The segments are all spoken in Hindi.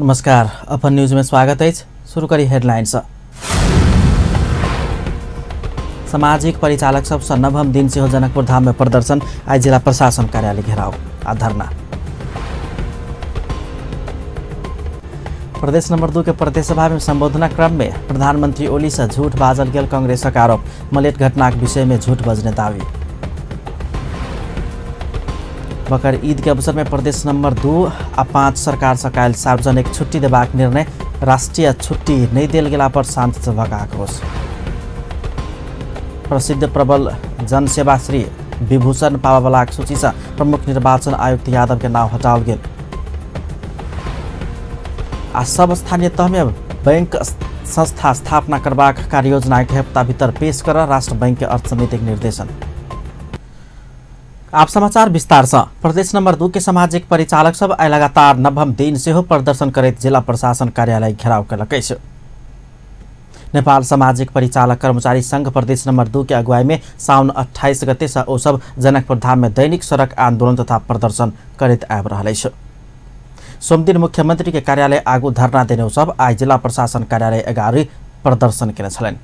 नमस्कार, अपन न्यूज में स्वागत है। शुरू करी हेडलाइंस। सामाजिक परिचालक सब नवम दिन से हो जनकपुर धाम में प्रदर्शन। आज जिला प्रशासन कार्यालय घेराव आ धरना। प्रदेश नंबर 2 के प्रदेश सभा में संबोधन क्रम में प्रधानमंत्री ओली से झूठ बाजल गेल कांग्रेस का आरोप। मलेट घटना के विषय में झूठ बजने दावी। बकर ईद के अवसर में प्रदेश नंबर 2 आ 5 सरकार से काल सार्वजनिक छुट्टी देबाक निर्णय। राष्ट्रीय छुट्टी नहीं देल गेला पर शांति सभाक आक्रोश। प्रसिद्ध प्रबल जनसेवा श्री विभूषण पावावाला सूची से प्रमुख निर्वाचन आयुक्त यादव के नाम हटाओल गेल। आ सब स्थानीय तह में बैंक संस्था स्थापना करबाक कार्ययोजना एक हफ्ता भीतर पेश कर राष्ट्र बैंक के अर्थ समिति निर्देशन। आप समाचार विस्तार से। प्रदेश नंबर 2 के सामाजिक परिचालक सब आई लगातार नवम दिन से हो प्रदर्शन करते जिला प्रशासन कार्यालय घेराव कलक। नेपाल सामाजिक परिचालक कर्मचारी संघ प्रदेश नंबर 2 के अगुवाई में साउन 28 गते से ओ सब जनकपुर धाम में दैनिक सड़क आंदोलन तथा प्रदर्शन करते आब रहा। सोम दिन मुख्यमंत्री के कार्यालय आगू धरना देने सब आज जिला प्रशासन कार्यालय अगाडि प्रदर्शन केने छलैन।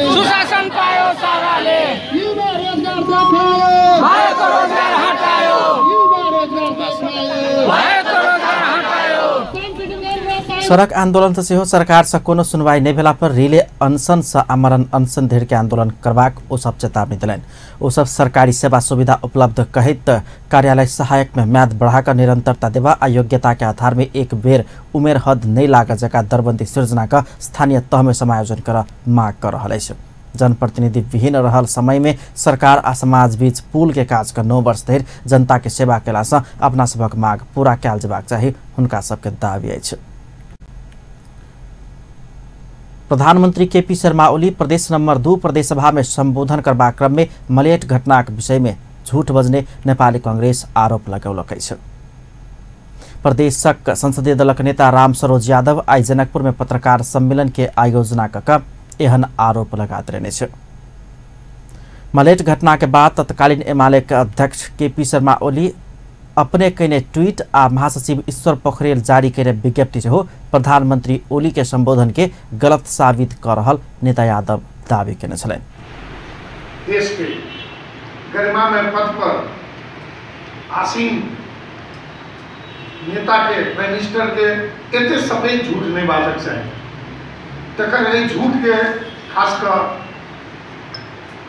सुशासन पायो साराले, युवा रोजगार देखायो, भएको रोजगार हटायो, युवा रोजगार देखायो, भएको रोजगार हटायो। सड़क आंदोलन से हो सरकार से कोनो सुनवाई नहीं भेला पर रिले अनशन से आमरण अनशन धीर के आंदोलन करबाक ओ सब चेतावनी दिलन। ओ सब सरकारी सेवा सुविधा उपलब्ध कहित कार्यालय सहायक में म्याद बढ़ाकर निरंतरता देवा आ योग्यता के आधार में एक बेर उमेर हद नहीं लाग जका दरबंदी सृजना का स्थानीय तह में समायोजन कर माग कर रहा है। जनप्रतिनिधि विहीन रहल समय में सरकार आ समाज बीच पुल के काज कर 9 वर्ष धरि जनता के सेवा केला से अपना सबक माग पूरा कयल जेबाक चाही हुनका सबके दाबी अछि। प्रधानमंत्री केपी शर्मा ओली प्रदेश नंबर 2 प्रदेश सभा में संबोधन करबा क्रम में मलेट घटना के विषय में झूठ बजने नेपाली कांग्रेस आरोप लगौलक अछि। प्रदेशक संसदीय दलक नेता राम सरोज यादव आई जनकपुर में पत्रकार सम्मेलन के आयोजना कऽ एहन आरोप लगाते रहने छै। मलेट घटना के बाद तत्कालीन एमाले के अध्यक्ष केपी शर्मा ओली अपने कने ट्वीट आ महासचिव ईश्वर पोखरेल जारी करे विज्ञप्ति से हो प्रधानमंत्री ओली के संबोधन के गलत साबित कर रहल नेता यादव दावी केने छलैन। देश के गरिमा में पद पर आसीन नेता के प्राइम मिनिस्टर के एते सबै झूठ नहीं बाजक चाहिए। तकर झूठ के खासकर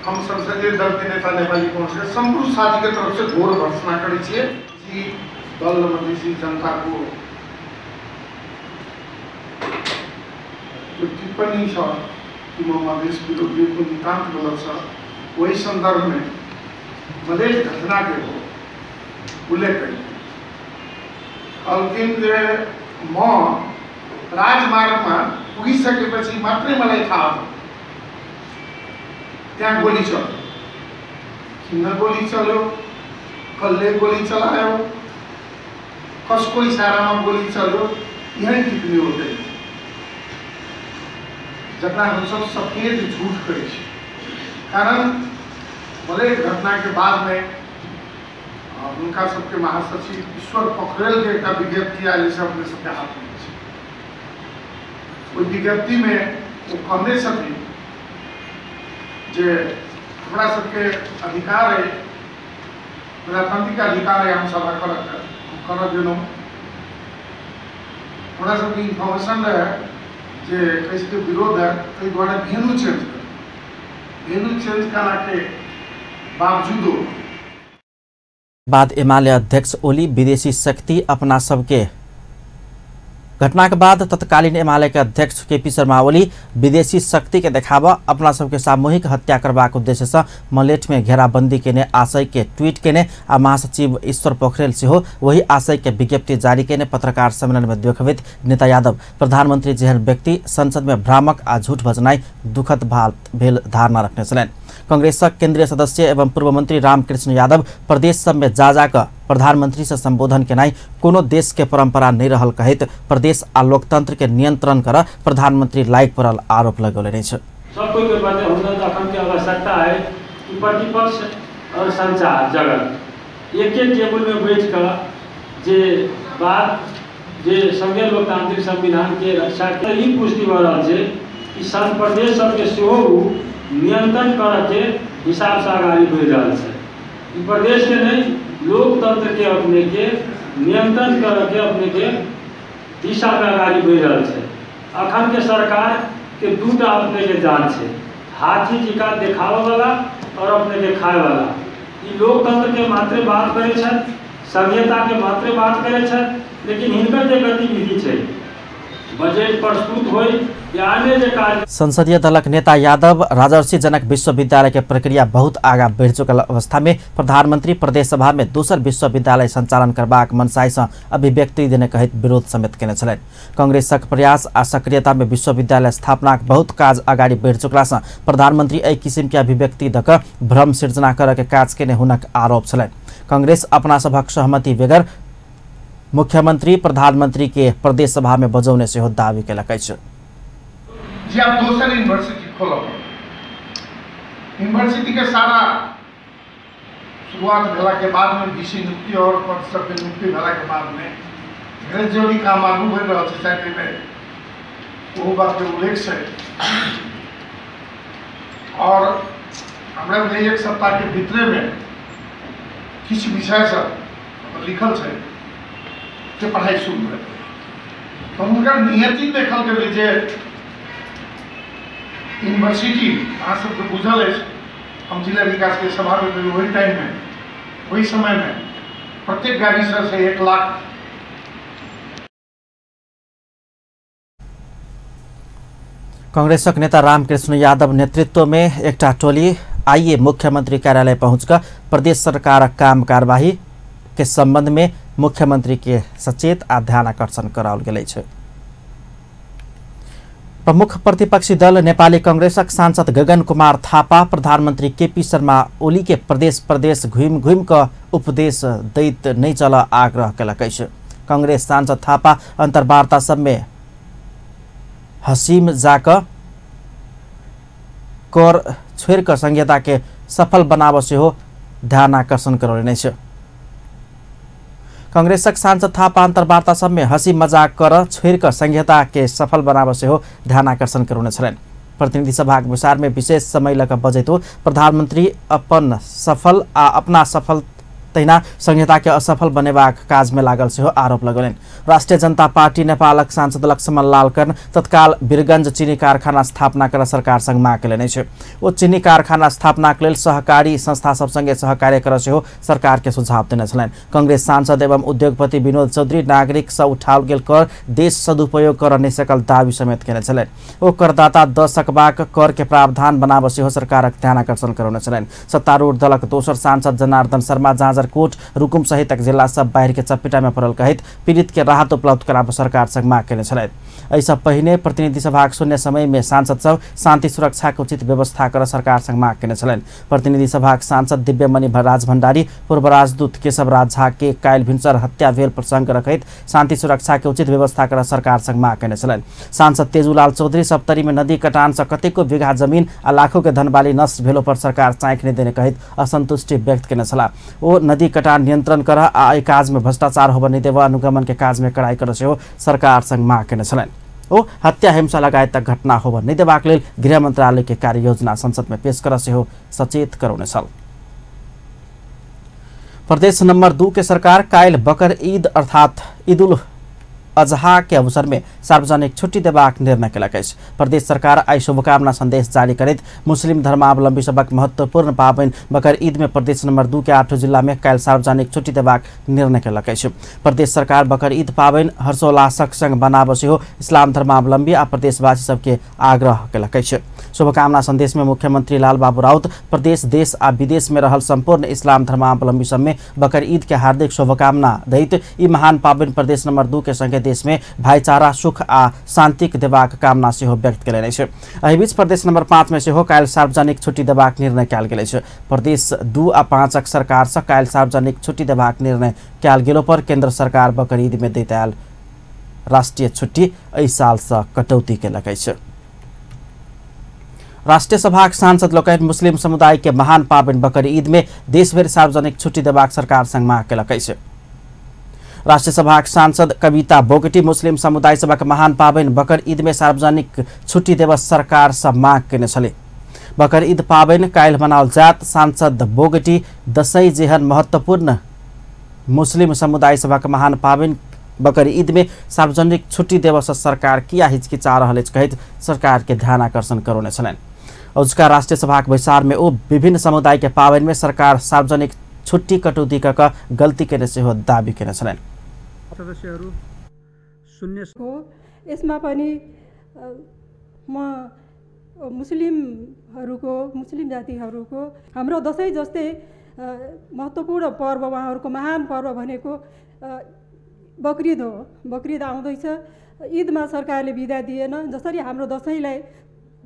हम संसदीय दल के नेता नेपाली कांग्रेस संपूर्ण साथी के तरफ से घोर भर्त्सना करै छियै कि दल मधेसी जनता को जो टिप्पणी छ कि मधेस विरोधी को नितांत गलत छ, वही संदर्भ में मलेट घटना के हो उल्लेख करी। अंतिम म राजमार्ग में पुगिसकेपछि मात्रै मलाई थाहा भयो त्यहाँ गोली चल्यो। किन गोली चल्यो, कसले गोली चलायो, कसको इशारामा गोली चल्यो, यही टिप्पणी होते जकरा हम सब सफेद झूठ करै छी। कारण मलेट घटना के बाद में उनका सबके महासचिव ईश्वर पोखरेल के एक विज्ञप्ति आयल से अपने सबके हाथ में। उस विज्ञप्ति में वो कहने छथिन जे हमरा सबके अधिकार है, प्रजातांत्रिक अधिकार है, हम सभा कर दिनों हमरा सबके इन्फॉर्मेशन रहे जे कैसे विरोध है, तो द्वारा वेन्यू चेंज करा के बावजूदो बाद एमाले अध्यक्ष ओली विदेशी शक्ति अपना सबके घटना के बाद तत्कालीन एमाले के अध्यक्ष केपी शर्मा ओली विदेशी शक्ति के देखावा अपना सबके सामूहिक हत्या करबाक उद्देश्य से मलेट में घेराबंदी केने आशय के ट्वीट केने आ महासचिव ईश्वर पोखरेल से हो वही आशय के विज्ञप्ति जारी केने पत्रकार सम्मेलन में देखवित नेता यादव प्रधानमंत्री जेहन व्यक्ति संसद में भ्रामक आ झूठ बजनाई दुखद भेल धारणा रखने छलैन। कांग्रेसक केंद्रीय सदस्य एवं पूर्व मंत्री रामकृष्ण यादव प्रदेश सब में जा जाकर प्रधानमंत्री से संबोधन के नहीं कोनो देश के परंपरा नहीं रहल कहत प्रदेश आ लोकतंत्र के नियंत्रण कर प्रधानमंत्री लायक पड़ल आरोप लगौले रहे। सब कोई के बात हुनर अखन के आवश्यकता है कि प्रतिपक्ष और संचार जगत एक टेबल में बैठ कर जे बात जे संघीय लोकतांत्रिक संविधान के रक्षा के ही पुष्टि भ रहल छै कि संघ प्रदेश सबके सेहो नियंत्रण कर के हिसाब से आगाड़ी बढ़ रहा है। प्रदेश के नहीं लोकतंत्र के अपने के नियंत्रण कर के अपने के दिशा में आगाड़ी बढ़ रहा है। अखन के सरकार के दूटा अपने के जान है, हाथी टीका देखावे वाला और अपने के खाए वाला। ये लोकतंत्र के मात्रे बात करे छथि, संहिता के मात्रे बात करे छथि, लेकिन हिनकर जे गतिविधि है बजट प्रस्तुत हो या अन्य जे कार्य। संसदीय दलक नेता यादव राजर्षि जनक विश्वविद्यालय के प्रक्रिया बहुत आगा बढ़ चुकल अवस्था में प्रधानमंत्री प्रदेश सभा में दोसर विश्वविद्यालय संचालन करबाक मनसाई से अभिव्यक्ति देने कहित विरोध समेत केने छलनि। कांग्रेसक प्रयास आ सक्रियता में विश्वविद्यालय स्थापनाक बहुत काज आगाड़ी बढ़ चुकला से प्रधानमंत्री एहि किसिम के अभिव्यक्ति दक भ्रम सृजना कर के काज केने हुनक आरोप छलनि। कांग्रेस अपना सभक सहमति बगैर मुख्यमंत्री प्रधानमंत्री के प्रदेश सभा में बजौने से दावी केलक अछि। जी आप दोसर यूनिवर्सिटी खोलब, यूनिवर्सिटी के सारा शुरुआत भेला के बाद में विषय नियुक्ति और पद सब के नियुक्ति भेला के बाद में ग्रेजुअली काम आगू बढ़ रहा है। साइड में वो बात के उल्लेख है और हमरा एक सप्ताह के भीतर में किछ विषय सब लिखल है के पढ़ाई शुरू है। तो उनका नियति देखल गेल जे यूनिवर्सिटी अहाँ सबके बुझल है, हम जिला विकास के सभा में वही टाइम में वही समय में प्रत्येक गाड़ी से 1 लाख। कांग्रेसक नेता रामकृष्ण यादव नेतृत्व में एक टोली आइए मुख्यमंत्री कार्यालय पहुंचकर प्रदेश सरकार काम कार्यवाही के संबंध में मुख्यमंत्री के सचेत आ ध्यान आकर्षण कराओल गेल छै। प्रमुख प्रतिपक्षी दल नेपाली कांग्रेसक सांसद गगन कुमार थापा प्रधानमंत्री केपी शर्मा ओली के प्रदेश घुम घुम क उपदेश दैत नहीं चल आग्रह केलक अछि। कांग्रेस सांसद थापा अंतर्वार्ता सब में हसीम जाकर कर छोड़ कर संहिता के सफल बनाव से हो ध्यान आकर्षण करौने छै। कांग्रेसक सांसद थापा अंतर्वार्ता सब में हंसी मजाक कर छोड़ कर संहिता के सफल बनाव से हो ध्यान आकर्षण करौने छलनि। प्रतिनिधि सभा विचार में विशेष समय लग बजैतो प्रधानमंत्री अपन सफल आ अपना सफल तहिना संहिता के असफल बनेबाक काज में लागल से आरोप लगौलनि। राष्ट्रीय जनता पार्टी नेपालक सांसद लक्ष्मण लालकन तत्काल वीरगंज चीनी कारखाना स्थापना कर सरकार संग मांग केलनि छै। ओ चीनी कारखाना स्थापना के लेल सहकारी संस्था सब संगे सहकार्य कर से सरकार के सुझाव देने छलनि। कांग्रेस सांसद एवं उद्योगपति विनोद चौधरी नागरिक से उठाओल गेल कर देश सदुपयोग कर नहीं सकल दावी समेत केने छलनि। ओ करदाता द सकबाक कर के प्रावधान बनाब से सरकारक ध्यान आकर्षण करौने छलनि। सत्तारूढ़ दलक दोसर सांसद जनार्दन शर्मा कोट रुकुम सहित जिला सब बाहर के चपेटा में पड़ल कहित पीड़ित के राहत उपलब्ध कराब सरकार संग मांग केने छलथि। एहि सब पहिने प्रतिनिधि सभा शून्य समय में सांसद सब शांति सुरक्षा के उचित व्यवस्था कर सरकार संग मांग केने छलनि। प्रतिनिधि सभा सांसद दिव्यमणि राज भंडारी पूर्व राजदूत केशव राज झा के कायल भिनसर हत्या भेल प्रसंग रखैत शांति सुरक्षा के उचित व्यवस्था कर सरकार संग मांग केने छलनि। सांसद तेजूलाल चौधरी सप्तरी में नदी कटान से कतेको बीघा जमीन आ लाखों के धनबाली नष्ट भेलो पर सरकार चाँख नहीं देने कहित असंतुष्टि व्यक्त केने छलाह। ओ नदी कटान नियंत्रण कर आ काज में भ्रष्टाचार होबे नहीं देवा अनुगमन के काज में कड़ाई कर से सरकार संग मांग केने छलनि। ओ हत्या हिंसा लगायत घटना होबे नहीं देबाक लेल गृह मंत्रालय के कार्य योजना संसद में पेश कर से सचेत करौने छल। प्रदेश नंबर 2 के सरकार कायल बकर ईद अर्थात ईद उल अजहा के अवसर में सार्वजनिक छुट्टी देबाक निर्णय केलक अछि। प्रदेश सरकार आई शुभकामना संदेश जारी करैत मुस्लिम धर्मावलंबी सबक महत्वपूर्ण पाबनि बकर ईद में प्रदेश नंबर 2 के 8 जिला में काल्हि सार्वजनिक छुट्टी देबाक निर्णय केलक अछि। प्रदेश सरकार बकर ईद पाबनि हर्षोल्लासक संग बनाब सेहो इस्लाम धर्मावलंबी आ प्रदेशवासी सबके आग्रह केलक अछि। शुभकामना सन्देश में मुख्यमंत्री लालबाबू राउत प्रदेश देश आ विदेश में रहल संपूर्ण इस्लाम धर्मावलंबी सब में बकर ईद के हार्दिक शुभकामना दैत ई महान पावन प्रदेश नंबर 2 के संगे देश में भाईचारा सुख आ शांतिक देबाक कामना सेहो व्यक्त कयलनि अछि। एहि बीच प्रदेश नंबर 5 में सेहो काल्हि सार्वजनिक छुट्टी देबाक निर्णय कयल गेल अछि। प्रदेश 2 आ 5 सरकार से काल्हि सार्वजनिक छुट्टी देबाक निर्णय कयल गेलो पर केंद्र सरकार बकर ईद में दैत आयल राष्ट्रीय छुट्टी एहि साल से कटौती केलक अछि। राष्ट्रीय सभाक सांसद लोकनि मुस्लिम समुदाय के महान पावन बकर ईद में देशभरि सार्वजनिक छुट्टी देबाक सरकार संग मांग केलक अछि। राष्ट्रीय सभाक सांसद कविता बोगटी मुस्लिम समुदाय सभक महान पावन बकर ईद में सार्वजनिक छुट्टी देबा सरकार से मांग केने छले। बकर ईद पावन काल्हि मनाओल जात सांसद बोगटी दशैं जेहन महत्वपूर्ण मुस्लिम समुदाय सभक महान पावन बकर ईद में सार्वजनिक छुट्टी देबा से सरकार किया हिचकिचा रहल अछि कहैत सरकार के ध्यान आकर्षण करौने छलनि। उसका राष्ट्रीय सभा के बैसार में ओ विभिन्न समुदाय के पावन में सरकार सार्वजनिक छुट्टी कटौती का गलती केने सेहो दाबी केने छलनि। सदस्यहरू शून्य हो यसमा पनि म मुस्लिम जातिहरूको हाम्रो दशैं जस्तै महत्त्वपूर्ण पर्व उहाँहरूको महान पर्व भनेको बकरीद हो। बकरीद आउँदैछ। ईदमा सरकारले बिदा दिएन। जसरी हाम्रो दशैंलाई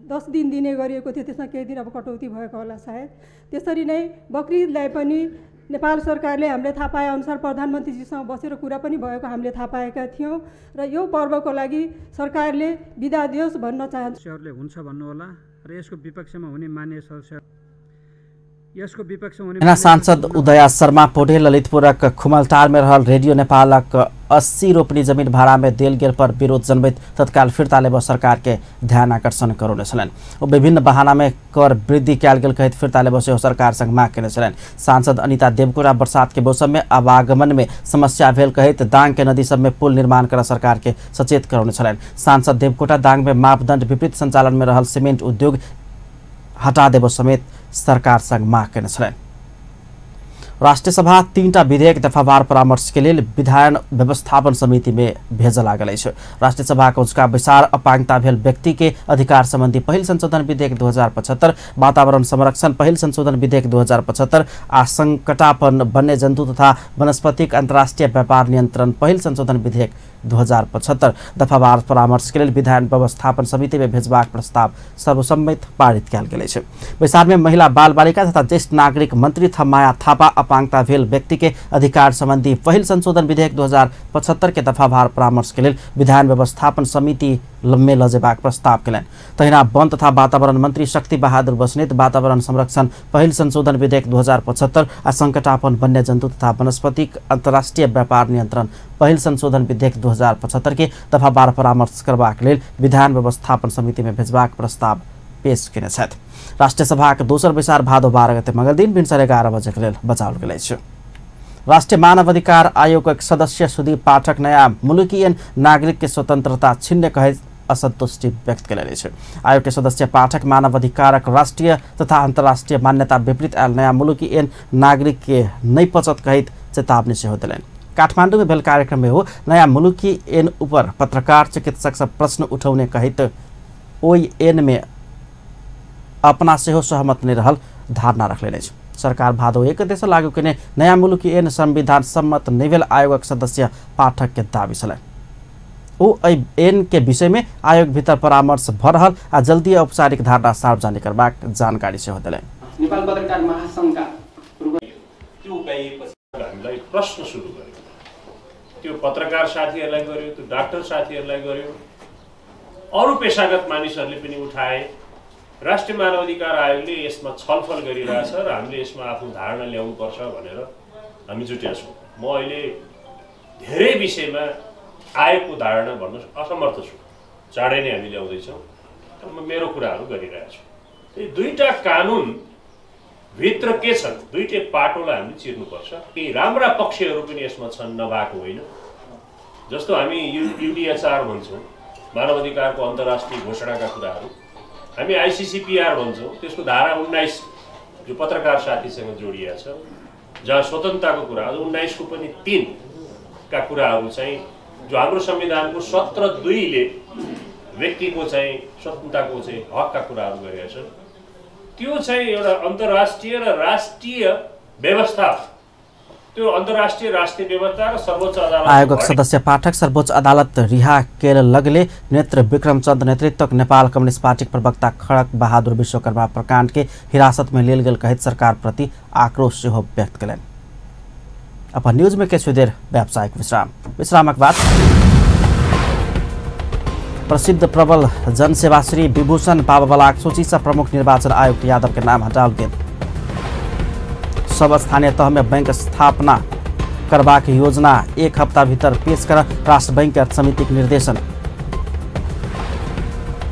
10 दिन दिने गरिएको थियो त्यसमा केही दिन अब कटौती भएको होला सायद, त्यसरी नै बकरीदलाई पनि नेपाल सरकारले हामीले थाहा पाए अनुसार प्रधानमन्त्रीजीसँग बसेर कुरा पनि भएको हामीले थाहा पाएका थियौँ र यो पर्वको लागि सरकारले बिदा दियोस् भन्न चाहन्छु। हुन्छ भन्नु होला र यसको विपक्षमा हुने मान्य सदस्य सांसद उदया शर्मा पौडेल ललितपुरक खुमलटार में रहल रेडियो नेपालक 80 रोपनी जमीन भाड़ा में देल गेल पर विरोध जनबैत तत्काल फिर्ता लेब सरकार के ध्यान आकर्षण करौने छलनि। ओ विभिन्न बहाना में कर वृद्धि कयल गेल कहैत फिर्ता लेब सेहो सरकार संग मांग केने छलनि। सांसद अनिता देवकोटा बरसात के मौसम में आवागमन में समस्या भेल कहैत दांग के नदी सब में पुल निर्माण कर सरकार के सचेत करौने छलनि। सांसद देवकोटा दांग में मापदंड विपरीत संचालन में रहल सीमेंट उद्योग हटा देब समेत सरकार संग मांग केने छलनि। राष्ट्रीय सभा 3टा विधेयक दफावार परामर्श के लिए विधायन व्यवस्थापन समिति में भेज लागल अछि। राष्ट्रीय सभा का उसका विचार अपांगता भेल व्यक्ति के अधिकार संबंधी पहिल संशोधन विधेयक 2075, वातावरण संरक्षण पहिल संशोधन विधेयक 2075 आ संकटापन्न वन्य जन्तु तथा वनस्पतिक अंतर्राष्ट्रीय व्यापार नियंत्रण पहिल संशोधन विधेयक 2075 दफावार परामर्श के लिए विधायन व्यवस्थापन समिति में भेजबाक प्रस्ताव सर्वसम्मत पारित कयल गेल अछि। बैसार में महिला बाल बालिका तथा ज्येष्ठ नागरिक मंत्री थमाया थापा अपांगता भेल व्यक्ति के अधिकार संबंधी पहिल संशोधन विधेयक 2075 के दफावार परामर्श के लिए विधायन व्यवस्थापन समिति में लजेबाक प्रस्ताव केलनि। तहिना वन तथा वातावरण मंत्री शक्ति बहादुर बस्नेत वातावरण संरक्षण पहिल संशोधन विधेयक 2075 आ संकटापन्न वन्य जन्तु तथा वनस्पतिक अंतर्राष्ट्रीय व्यापार नियंत्रण पहिल संशोधन विधेयक 2075 के दफावार परामर्श करबाक लेल विधान व्यवस्थापन समिति में भेजबाक प्रस्ताव पेश केने छथि। राष्ट्रीय सभा के दोसर बैसार भादो 12 गते मंगल दिन भिनसर 11 बजे के लेल बचाओल गेल अछि। राष्ट्रीय मानव अधिकार आयोगक सदस्य सुदीप पाठक नया मुलुकियन नागरिक के स्वतंत्रता छिन्ने कहे असंतुष्टि व्यक्त कयलनि अछि। आयोग के सदस्य पाठक मानव अधिकारक राष्ट्रीय तथा अंतर्राष्ट्रीय मान्यता विपरीत आयल नया मुलुकियन नागरिक के नहीं पचत कहित चेतावनी सेहो देलनि। काठमाडौँ में भेल कार्यक्रम में हो नया मुलुकी एन ऊपर पत्रकार चिकित्सक सब प्रश्न उठौने कहित ओई एन में अपना सेहो सहमत नहीं रहल धारणा रखले अछि। सरकार भादो 1 गते से लागू केने नया मुलुकी एन संविधान सम्मत नहीं भेल आयोगक सदस्य पाठक के दाबी छलनि। ओ एन के विषय में आयोग भीतर परामर्श भ रहल आ जल्दी औपचारिक धारणा सार्वजनिक करबाक जानकारी सेहो देलनि। नेपाल पत्रकार महासंघका त्यो उपायपछि हामीलाई प्रश्न सुरु गर्यो। त्यो पत्रकार साथीहरूलाई गर्यो, त्यो डाक्टर साथीहरूलाई गर्यो, अरू पेशागत मानिसहरूले पनि उठाए। राष्ट्रिय मानव अधिकार आयोगले यसमा छलफल गरिरहेछ र हामीले यसमा आफ्नो धारणा ल्याउनुपर्छ भनेर हामी जुटेका छौँ। म अहिले धेरै विषयमा आयोगको धारणा भन्न असमर्थ छु। चाँडै नै हामी ल्याउँदैछौँ। म मेरो कुराहरू गरिरहेको छु। यी दुईटा कानुन भित्र के छन्, दुईटै पाटोलाई हामीले चिर्नुपर्छ। केही राम्रा पक्षहरू पनि यसमा छन्, नभएको होइन। जस्तो हामी युडिएचआर भन्छौँ, मानव अधिकारको अन्तर्राष्ट्रिय घोषणाका कुराहरू, हामी आइसिसिपिआर भन्छौँ, त्यसको धारा 19 जो पत्रकार साथीसँग जोडिएको छ, जहाँ स्वतन्त्रताको कुरा 19 को पनि 3 का कुराहरू चाहिँ जो हाम्रो संविधानको 17(2) ले व्यक्तिको चाहिँ स्वतन्त्रताको चाहिँ हकका कुराहरू गरिरहेका छन्। त्यो चाहिँ एउटा अन्तर्राष्ट्रिय र राष्ट्रिय व्यवस्था, त्यो अन्तर्राष्ट्रिय राष्ट्रिय व्यवस्था र सर्वोच्च अदालत आयोगक सदस्य पाठक सर्वोच्च अदालत रिहा केललगले नेत्र विक्रमचंद नेतृत्वक नेपाल कम्युनिस्ट पार्टी प्रवक्ता खड़क बहादुर विश्वकर्मा प्रकाण्ड के हिरासत में लेल गेल कहित सरकार प्रति आक्रोश सेहो व्यक्त कयलनि। अब न्यूज में किछु देर व्यावसायिक विश्रामक बाद प्रसिद्ध प्रबल जनसेवा श्री विभूषण बाबा सूची से प्रमुख निर्वाचन आयुक्त यादव के नाम हटाओल गेल। सब स्थानीय तह में बैंक स्थापना करबाक योजना 1 हफ्ता भीतर पेश कर राष्ट्र बैंक अर्थ समिति के निर्देशन।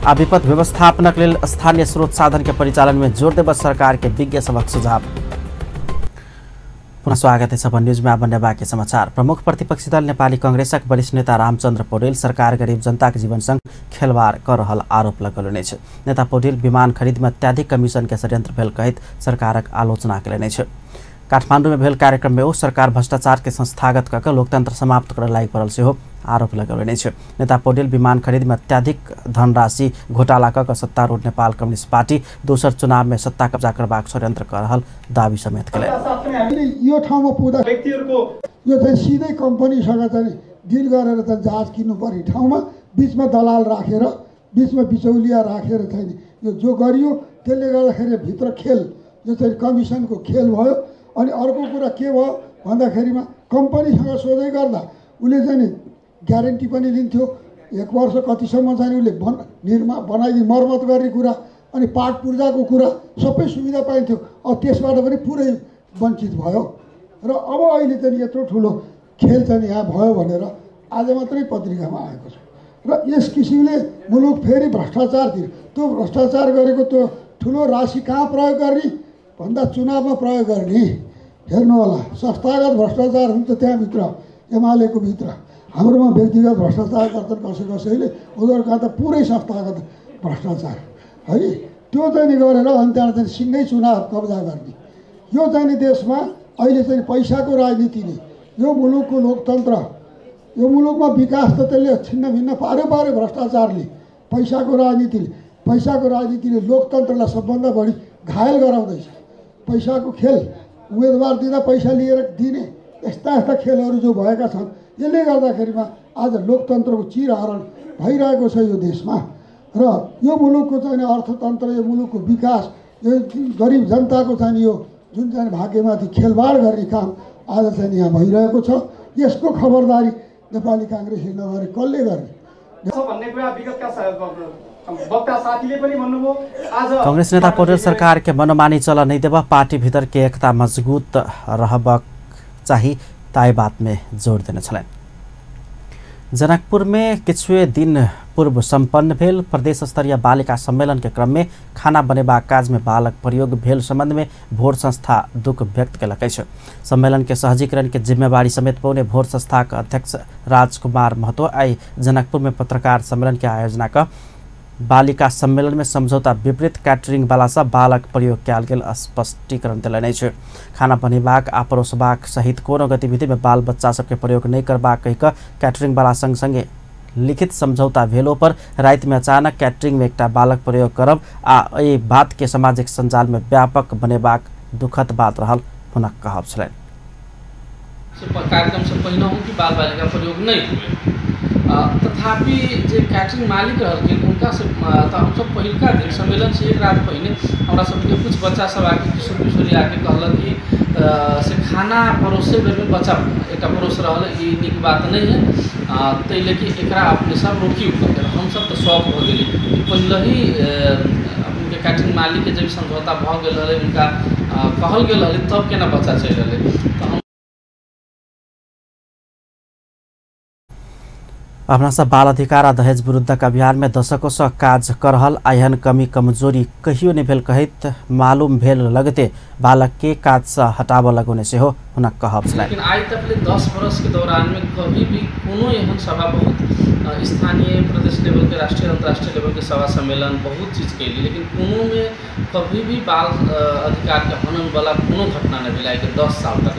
आ विपद व्यवस्थापनक लेल स्थानीय स्रोत साधन के परिचालन में जोर देव सरकार के विज्ञ सबक सुझाव। पुनः स्वागत है सब न्यूज में। अब बाँकी समाचार। प्रमुख प्रतिपक्षी दल नेपाली कांग्रेसक वरिष्ठ नेता रामचंद्र पौडेल सरकार गरीब जनता के जीवन संग खेलवाड़ कर रहल आरोप लगौलनि छै। नेता पौडेल विमान खरीद में अत्याधिक कमीशन के षड्यंत्र भेल कहित सरकारक आलोचना कयलनि छै। काठमांडू में भेल कार्यक्रम में ओ सरकार भ्रष्टाचार के संस्थागत कऽ कऽ लोकतंत्र समाप्त करय लागि पड़ल सेहो आरोप लगौलनि छै। नेता पौडेल विमान खरीद में अत्याधिक धनराशि घोटाला कऽ कऽ सत्तारूढ़ नेपाल कम्युनिस्ट पार्टी दोसर चुनाव में सत्ता कब्जा करबाक षड्यंत्र कर रहल दावी समेत कयलनि। यो ठाउँमा पुग्दा व्यक्तिहरुको यो चाहिँ सिधै कम्पनीसँग चाहिँ डिल गरेर त जहाज किन्नु पर्ने ठाउँमा बीचमा दलाल राखेर बीचमा बिचौलिया राखेर चाहिँ यो जो गरियो त्यसले गर्दाखेरि भित्र खेल यो चाहिँ कमिसनको खेल भयो। अनि अर्को कुरा के भयो भन्दाखेरिमा कम्पनीसँग सोधै गर्दा उले चाहिँ ग्यारेन्टी पनि लिन्थ्यो 1 वर्ष कतिसम्म चाहिँ उले बनाइदिने मर्मत गर्ने कुरा अनि पाठ पूर्जाको कुरा सबै सुविधा पाइन्थ्यो। अब त्यसबाट पनि पुरै वञ्चित भयो र अब अहिले चाहिँ यत्रो ठुलो खेल चाहिँ यहाँ भयो भनेर आज मात्रै पत्रिकामा आएको छ र यस किसिमले मुलुक फेरि भ्रष्टाचारतिर त्यो भ्रष्टाचार गरेको त्यो ठुलो राशि कहाँ प्रयोग गर्ने भन्दा चुनावमा प्रयोग गर्ने। हेर्नु होला संस्थागत भ्रष्टाचार हुन्छ त्यहाँभित्र एमालेको भित्र हाम्रोमा व्यक्तिगत भ्रष्टाचार गर्छन् कसैले उनीहरूका त पुरै संस्थागत भ्रष्टाचार है त्यो चाहिँ गरेर अनि त्यहाँ चाहिँ सिँगै चुनाव कब्जा गर्ने। यो चाहिँ देशमा अहिले चाहिँ पैसाको राजनीतिले यो मुलुकको लोकतन्त्र यो मुलुकमा विकास त त्यसले छिन्न भिन्न पार्यो भ्रष्टाचारले पैसाको राजनीतिले लोकतन्त्रलाई सबभन्दा बढी घायल गराउँदैछ। पैसाको खेल उम्मेदवार दिँदा पैसा लिएर दिने यस्ता खेलहरू जो भएका छन् यसले गर्दाखेरिमा आज लोकतन्त्रको चिरहरण भइरहेको छ यो देशमा र यो मुलुकको चाहिँ अर्थतन्त्र यो मुलुकको विकास यो गरिब जनताको चाहिँ यो जुन चाहिँ भाग्यमाथि खेलवाड गर्ने काम आज चाहिँ यहाँ भइरहेको छ। यसको खबरदारी नेपाली कांग्रेसले नगरे कसले गर्ने भन्ने कुरा विगतका वक्ता साथीले पनि भन्नुभयो। आज कांग्रेस नेता पौडेल सरकार के मनमानी चल नहीं देव पार्टी भीतर के एकता मजबूत रहबक चाहिए ताई बात में जोड़ देने छलन। जनकपुर में किछुए दिन पूर्व संपन्न भेल प्रदेश स्तरीय बालिका सम्मेलन के क्रम में खाना बनेबा काज में बालक प्रयोग भेल संबंध में भोर संस्था दुख व्यक्त कयलक अछि। सम्मेलन के सहजीकरण के जिम्मेवारी समेत पौने भोर संस्था के अध्यक्ष राजकुमार महतो आई जनकपुर में पत्रकार सम्मेलन के आयोजना का बालिका सम्मेलन में समझौता विपरीत कैटरिंग वाला सब बालक प्रयोग कयल गेल स्पष्टीकरण दिलनि छै। खाना बनेबाक आ परोसबाक सहित कोनो गतिविधि में बाल बच्चा सबके प्रयोग नहीं करबाक कहि कऽ कैटरिंग वाला संग संगे लिखित समझौता भेलो पर रात में अचानक कैटरिंग में एकटा बालक प्रयोग करब आ एहि बात के सामाजिक संजाल में व्यापक बनेबाक दुखद बात रहल हुनक कहब छलनि। कार्यक्रम से पहिने कि बाल बालिका प्रयोग नहीं हुए तथापि जे कैटरिंग मालिक रहलखिन उनका से हम सब पहिलका दिन सम्मेलन से 1 रात पहले हमरा सबके कुछ बच्चा सब आके किशोर किशोरी आके कहलक कि से खाना परोसे बेर में बच्चा एक परोस रहल ई नीक बात नहीं है तैले कि एकरा अपने सब रोकी उठल। हम सब तो शौक हो गेली पहले ही अपने कैटरिंग मालिक के जब समझौता भ गेल रहे उनका कहल गेल रहे तब केना बच्चा चल रहे। तो अपना सब बाल अधिकार आ दहेज विरुद्धक अभियान में दशकों से काज कर रहल आयन कमी कमजोरी कहियो नहीं भेल कहित मालूम भेल लगते बालक के काज से हटाब लगौने से हो हुनक कहब छलनि। लेकिन आज तक 10 वर्ष के दौरान में कभी भी कोनो एहन सभा बहुत स्थानीय प्रदेश लेवल के राष्ट्रीय अंतर्राष्ट्रीय लेवल के सभा सम्मेलन बहुत चीज कैली लेकिन कोनो में कभी भी बाल अधिकार के हनन वाला कोनो घटना नहीं भेल के 10 साल तक।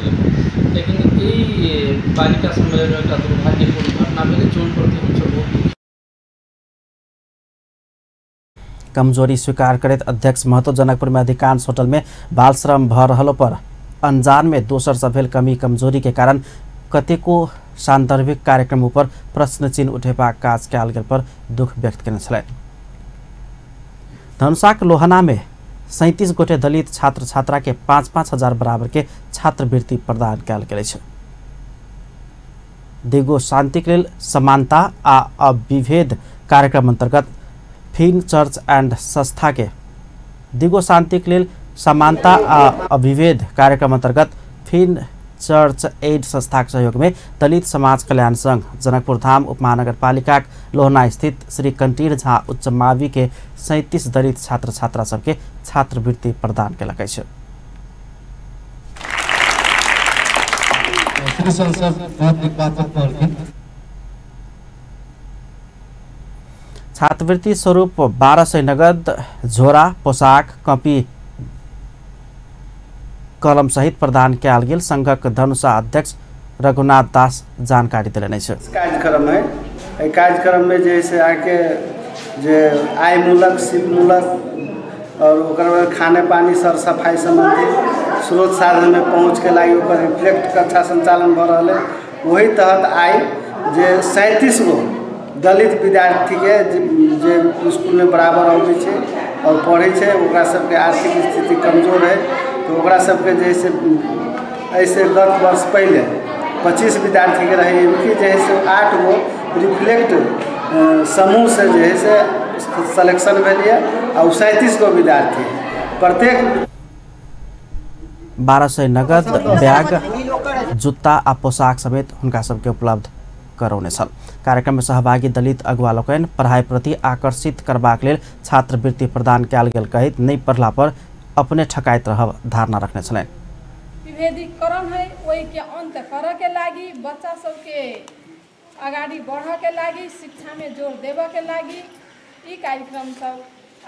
लेकिन यही बालिका सम्मेलन में दुर्भाग्यपूर्ण घटना भेल जोन प्रति हम सब कमजोरी स्वीकार करत अध्यक्ष महतो जनकपुर में अधिकांश होटल में बाल श्रम भ रहलो पर अनजान में दोसर सभेल कमी कमजोरी के कारण कतेको सान्दर्भिक कार्यक्रम ऊपर प्रश्न चिन्ह उठेपा काज कयल गेल पर दुख व्यक्त केने छलैन। धनुषाक लोहना में 37 गोटे दलित छात्र छात्रा के 5-5 हजार बराबर के छात्रवृत्ति प्रदान कयल गेल छै। दिगो शान्तिक लेल समानता आ अविभेद कार्यक्रम अंतर्गत फिन चर्च एंड संस्था के दिगो शान्तिक लेल समानता आ अविभेद कार्यक्रम अंतर्गत फिन चर्च एड संस्था के सहयोग में दलित समाज कल्याण संघ जनकपुर धाम उपमहानगरपालिका लोहना स्थित श्री कंटीर झा उच्च मावि के 37 दलित छात्र छात्रा सबके छात्रवृत्ति प्रदान कयलक अछि। छात्रवृत्ति स्वरूप 1200 नगद झोरा पोशाक कॉपी कलम सहित प्रदान कयल गेल संघक धनुषा अध्यक्ष रघुनाथ दास जानकारी दिलनि छै। कार्यक्रम है कार्यक्रम में जैसे आके जे आय मूलक शिल्प मूलक और ओकर बाद खाने पानी सर सफाई संबंधी स्रोत साधन में पहुँच के लागी ओकर रिफ्लेक्ट कक्षा संचालन भ रहल है। वही तहत आय जे 37 गो दलित विद्यार्थी के जे स्कूल में बराबर आबै छै और पढ़े छै ओकरा सबके आर्थिक स्थिति कमजोर है तो ओकरा सबके जैसे ऐसे गत वर्ष पहले 25 विद्यार्थी के रहे इनकी जैसे 8 गो रिफ्लेक्ट समूह से जैसे सिलेक्शन भेलिए और 37 गो विद्यार्थी प्रत्येक 1200 नगद बैग जुत्ता आ पोशाक समेत हुनका सबके उपलब्ध करौने छल। कार्यक्रम में सहभागी दलित अगुवा लोकनि पढ़ाई प्रति आकर्षित करबाक लेल छात्रवृत्ति प्रदान कयल गेल कहैत नहीं पढ़ला पर अपने ठकाइत रहब धारणा रखने छलैन। विभेदीकरण है वही के अंत करे के लागी बच्चा सबके आगाड़ी बढ़े के लागी शिक्षा में जोर देवे के लागी ई कार्यक्रम सब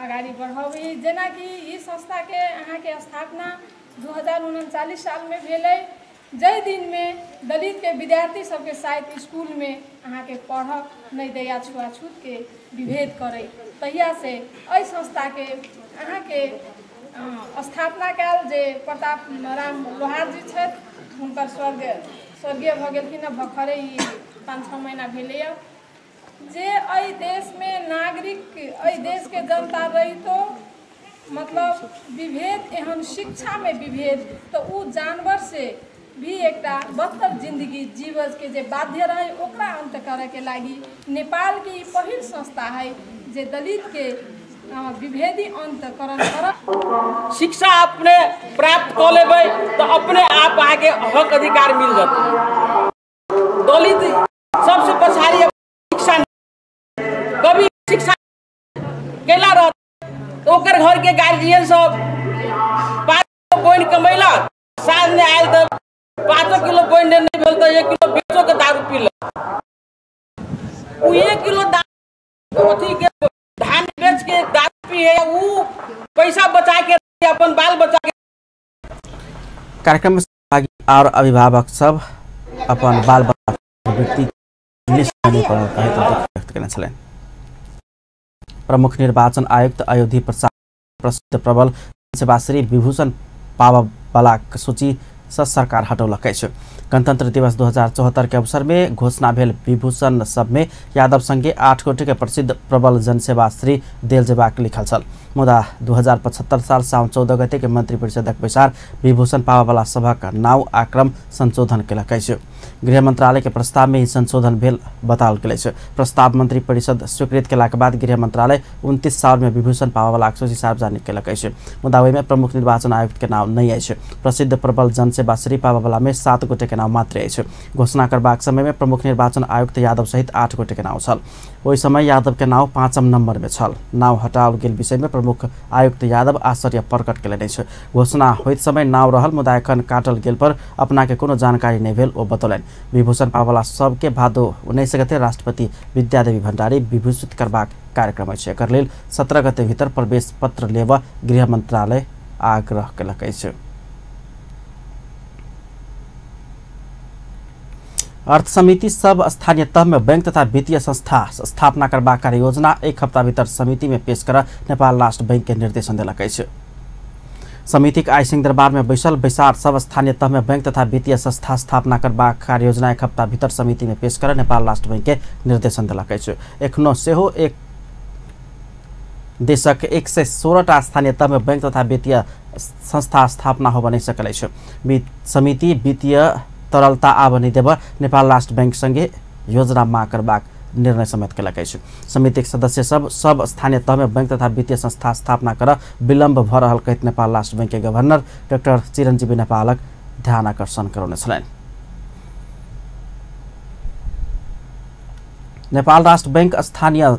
आगाड़ी बढ़ावे जेना कि ई संस्था के अहाँ के स्थापना 2039 साल में भेलै। जय दिन में दलित के विद्यार्थी सबके शायद स्कूल में अहाँ के पढ़क नहीं दैया छुआछूत के विभेद करे तहिया से एहि संस्था के अहाँ के स्थापना कयल जे प्रताप राम लोहार जी छथि हुनकर स्वर्गीय भ गेलखिन भखरे 5-6 महीना भेलैया जे एहि देश में नागरिक एहि देश के जनता रही तो मतलब विभेद एहन शिक्षा में विभेद तो उ जानवर से भी एकटा बदतर जिंदगी जीवज के जे बाध्य रहे ओकरा अंत करे के लागी नेपाल की पहिल संस्था है जे दलित के विभेदी अंतकरण कर शिक्षा अपने प्राप्त कर लेबै तो अपने आप आगे हक अधिकार मिल जाता। दलित सबसे पछाड़ी शिक्षा कभी शिक्षा केला रह तो ओकर घर के गार्जियन सब 5 पॉइंट कमैला साँझ में आयल तो 5 किलो पॉइंट नहीं भेल तो 1 किलो बेचो के दारू पील 1 किलो अथी के धान बेच के दारू पिए वो पैसा बचा के अपन बाल बचा के। कार्यक्रम में सहभागी और अभिभावक सब अपन बाल बच्चा व्यक्ति व्यक्त करने छलैन। प्रमुख निर्वाचन आयुक्त अयोधी प्रसाद प्रसिद्ध प्रबल सेवा श्री विभूषण पावावाला सूची से सरकार हटौलक अछि। गणतंत्र दिवस 2074 के अवसर में घोषणा भेल विभूषण सब में यादव संगे 8 गोटे के प्रसिद्ध प्रबल जनसेवा श्री देल जेबाक लिखल छल। मुदा 2075 साल साउन 14 गते के मंत्री परिषदक बैसार विभूषण पावावाला सभक नाव आ क्रम संशोधन केलक अछि। गृह मंत्रालय के प्रस्ताव में ही संशोधन भेल बताओल गेल अछि। प्रस्ताव मंत्री परिषद स्वीकृत केला के बाद गृह मंत्रालय 29 साल में विभूषण पावावाला सूची सार्वजनिक केलक अछि। मुदा ओहि में प्रमुख निर्वाचन आयुक्त के नाम नहीं अछि। प्रसिद्ध प्रबल जनसेवा श्री पावावाला में 7 गोटे के नाम मात्र अछि। घोषणा करबाक समय में प्रमुख निर्वाचन आयुक्त यादव सहित 8 गोटे के नाम छल। ओहि समय यादव के नाम 5म नंबर में छल। नाम हटाओल गेल विषय में प्रमुख आयुक्त यादव आश्चर्य प्रकट केलनि अछि। घोषणा होइत समय नाम रहल मुदा एखन काटल गेल पर अपना के कोनो जानकारी नहीं भेल ओ बतौलनि। विभूषण पावावाला सब के भादो 19 गते राष्ट्रपति विद्यादेवी भण्डारी विभूषित करबाक कार्यक्रम अछि। एकर लेल 17 गते भीतर प्रवेश पत्र लेबा गृह मंत्रालय आग्रह केलक अछि। अर्थ समिति सब स्थानीय तह में बैंक तथा वित्तीय संस्था स्थापना करबाक कार्य योजना 1 हफ्ता भीतर समिति में पेश कर नेपाल राष्ट्र बैंक के निर्देशन दिलक अछि। समितिक आइ सिंहदरबार में बैसल बैसार सब स्थानीय तह में बैंक तथा वित्तीय संस्था स्थापना करबाक कार्य योजना 1 हफ्ता भीतर समिति में पेश कर नेपाल राष्ट्र बैंक के निर्देशन दिलक अछि। एखनो सेहो एक देशक 116टा स्थानीय तह में बैंक तथा वित्तीय संस्था स्थापना हो बनि सकल अछि। समिति वित्तीय तरलता आवनी देव नेपाल राष्ट्र बैंक संगे योजना माग करबाक निर्णय समेत कलक अछि। समितिक सदस्य सब स्थानीय तह में बैंक तथा वित्तीय संस्था स्थापना कर विलम्ब भ रहल कहैत नेपाल राष्ट्र बैंक के गवर्नर डाक्टर चिरंजीवी नेपालक ध्यान आकर्षण करौने छलनि। नेपाल राष्ट्र बैंक स्थानीय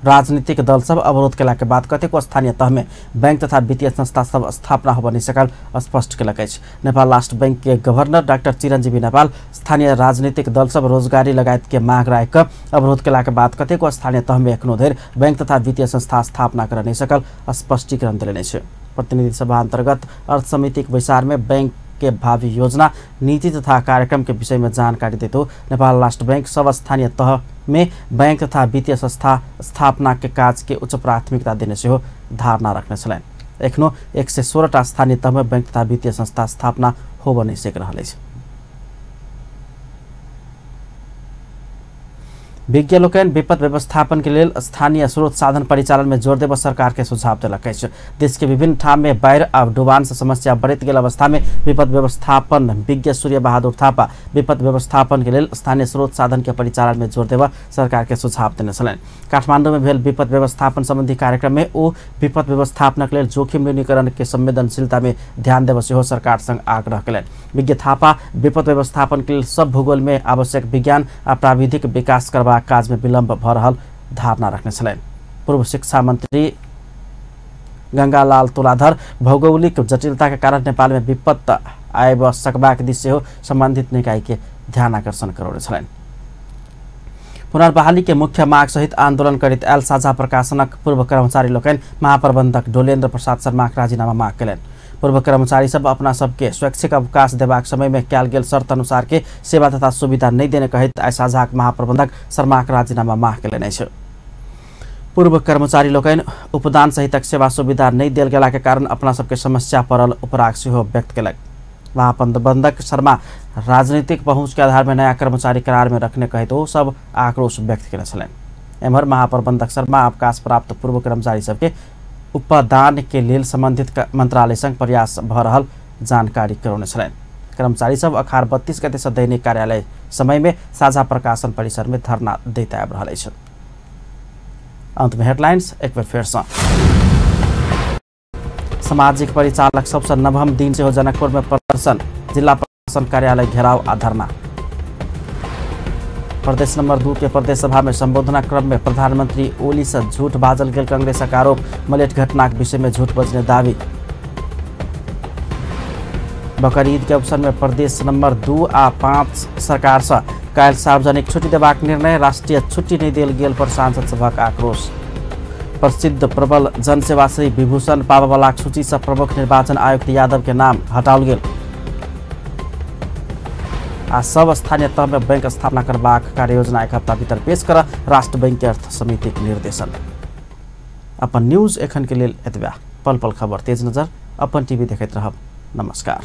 राजनीतिक दल सब अवरोध केला के बाद कतेको स्थानीय तह में बैंक तथा वित्तीय संस्था सब स्थापना हो बनि सकल स्पष्ट केलक अछि। नेपाल राष्ट्र बैंक के गवर्नर डाक्टर चिरंजीवी नेपाल स्थानीय राजनीतिक दल सब रोजगारी लगायत के माग राख अवरोध केला के बाद कतेको स्थानीय तह में एखनो धरि बैंक तथा वित्तीय संस्था स्थापना कर नहीं सकल स्पष्टीकरण दिलेने छै। प्रतिनिधि सभा अंतर्गत अर्थ समितिक बैसार में बैंक के भावी योजना नीति तथा कार्यक्रम के विषय में जानकारी देते नेपाल राष्ट्र बैंक सब स्थानीय तह में बैंक तथा वित्तीय संस्था स्थापना के काज के उच्च प्राथमिकता देने से हो धारणा रखने छलनि। एखनो 116टा स्थानीय तह में बैंक तथा वित्तीय संस्था स्थापना हो बनि सक रहल अछि। विज्ञ लोकनि विपद व्यवस्थापन के लिए स्थानीय स्रोत साधन परिचालन में जोर देव सरकार के सुझाव दिलक अछि। देश के विभिन्न ठाम में बाढ़ आ डुबान से समस्या बढ़त गेल अवस्था में विपद व्यवस्थापन विज्ञ सूर्य बहादुर थापा विपद व्यवस्थापन के लिए स्थानीय स्रोत साधन के परिचालन में जोर देव सरकार के सुझाव देने छलनि। काठमांडू में भेल विपद व्यवस्थापन संबंधी कार्यक्रम में ओ विपद व्यवस्थापन के लिए जोखिम न्यूनीकरण के संवेदनशीलता में ध्यान देव सेहो सरकार संग आग्रह कयलनि। विज्ञ थापा विपद व्यवस्थापन के लिए सब भूगोल में आवश्यक विज्ञान आ प्राविधिक विकास करबा काज में विलम्ब भ रहल धारणा रखने छलनि। पूर्व शिक्षा मंत्री गंगालाल तुलाधर भौगोलिक जटिलता के कारण नेपाल में विपत्त आबि सकबाक दिस सेहो संबंधित निकाय के ध्यान आकर्षण करौने छलनि। पुनर्बहाली के मुख्य माग सहित आंदोलन करित आयल साझा प्रकाशनक पूर्व कर्मचारी लोकनि महाप्रबंधक डोलेन्द्र प्रसाद शर्माक राजीनामा माग कयलनि। पूर्व कर्मचारी सब अपना सबके स्वैच्छिक अवकाश देबाक समय में कयल गेल शर्त अनुसार के सेवा तथा सुविधा नहीं देने कहैत आइ साझाक महाप्रबंधक शर्माक राजीनामा माग कयलनि अछि। पूर्व कर्मचारी लोकनि उपदान सहितक सेवा सुविधा नहीं देल गेला के कारण अपना सबके समस्या पड़ल उपराग सेहो व्यक्त कयलक। महाप्रबंधक शर्मा राजनीतिक पहुंच के आधार में नया कर्मचारी करार में रखने कहैत ओ सब आक्रोश व्यक्त कयने छलनि। एम्हर महाप्रबंधक शर्मा अवकाश प्राप्त पूर्व कर्मचारी सबके उपदान के लिए संबंधित मंत्रालय संग प्रयास भ रहल जानकारी करौने छलनि। कर्मचारी सब अखार 32 गते से दैनिक कार्यालय समय में साझा प्रकाशन परिसर में धरना दैत आबि रहल अछि। अंत में हेडलाइंस एक बेर फेर सँ। सामाजिक परिचालक सबसे नवम दिन से हो जनकपुर में प्रदर्शन, जिला प्रशासन कार्यालय घेराव आ धरना। प्रदेश नंबर 2 के प्रदेश सभा में संबोधन क्रम में प्रधानमंत्री ओली से झूठ बाजल गेल कांग्रेसक आरोप, मलेट घटनाक विषय में झूठ बजने दावी। बकरीद के अवसर में प्रदेश नंबर 2 आ 5 सरकार से काल्हि सार्वजनिक छुट्टी देबाक निर्णय, राष्ट्रीय छुट्टी नहीं देल गेल पर सांसद सभक आक्रोश। प्रसिद्ध प्रबल जनसेवा श्री विभूषण पावलाक सूची से प्रमुख निर्वाचन आयुक्त यादव के नाम हटाओल गेल। आ सब स्थानीय तह में बैंक स्थापना करबाक कार्य योजना 1 हफ्ता भीतर पेश कर राष्ट्र बैंक के अर्थ समिति के निर्देशन। अपन न्यूज एखन के लिए एतबा। पल पल खबर तेज नजर अपन टीवी देखैत रहब। नमस्कार।